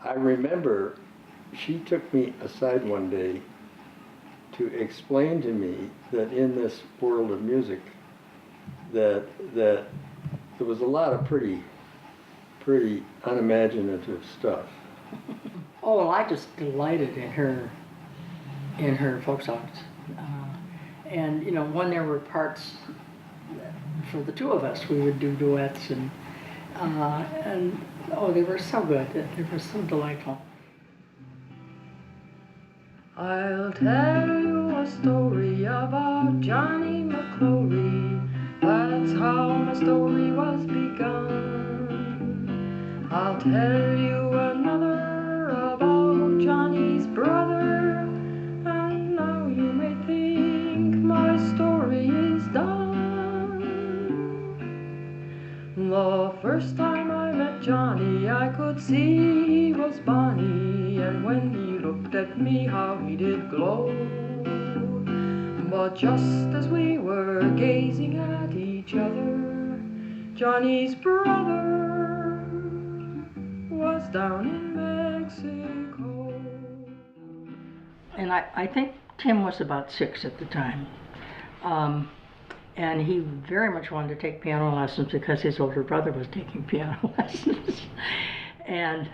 I remember she took me aside one day to explain to me that in this world of music, that there was a lot of pretty unimaginative stuff. Oh, well, I just delighted in her folk songs. And, you know, when there were parts for the two of us, we would do duets and oh, they were so good. They were so delightful. I'll tell you a story about Johnny McClory. That's how my story was begun. I'll tell you another about Johnny's brother, and now you may think my story is done. The first time I met Johnny, I could see he was bonny, and when he looked at me, how he did glow. But just as we were gazing at each other, Johnny's brother was down in Mexico. And I think Tim was about 6 at the time. And he very much wanted to take piano lessons because his older brother was taking piano lessons. And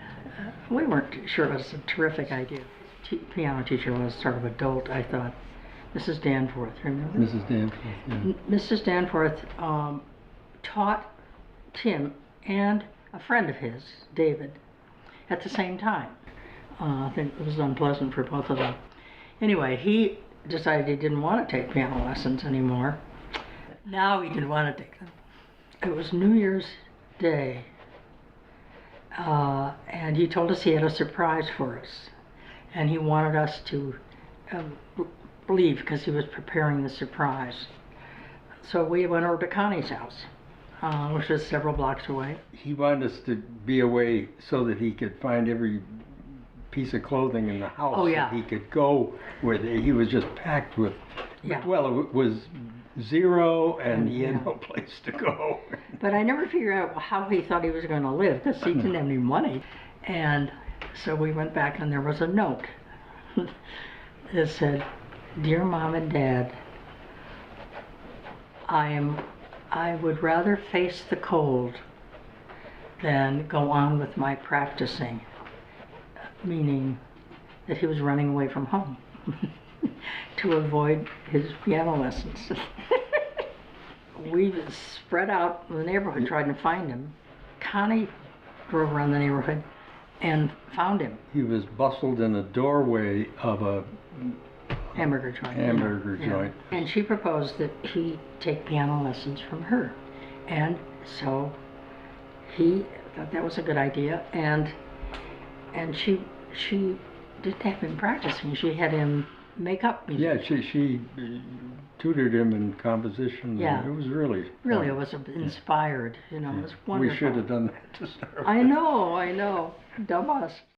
we weren't sure it was a terrific idea. Piano teacher was sort of a dolt, I thought. Mrs. Danforth, remember? Mrs. Danforth, yeah. Mrs. Danforth taught Tim and a friend of his, David, at the same time. I think it was unpleasant for both of them. Anyway, he decided he didn't want to take piano lessons anymore. Now he didn't want to take them. It was New Year's Day, and he told us he had a surprise for us, and he wanted us to leave because he was preparing the surprise. So we went over to Connie's house, which was several blocks away. He wanted us to be away so that he could find every piece of clothing in the house. Oh, yeah. That he could go where he was just packed with, Yeah. well, it was zero and he Yeah. had no place to go. But I never figured out how he thought he was going to live because he didn't have any money. And so we went back and there was a note that said, "Dear Mom and Dad, I would rather face the cold than go on with my practicing," meaning that he was running away from home to avoid his piano lessons. We spread out in the neighborhood trying to find him. Connie drove around the neighborhood and found him. He was bustled in a doorway of a Hamburger joint. hamburger joint. And she proposed that he take piano lessons from her. And so he thought that was a good idea. And she didn't have him practicing. She had him make up music. Yeah, she tutored him in composition. Yeah. It was really Really, fun. it was inspired, you know, it was wonderful. We should have done that to start with. I know, dumb us.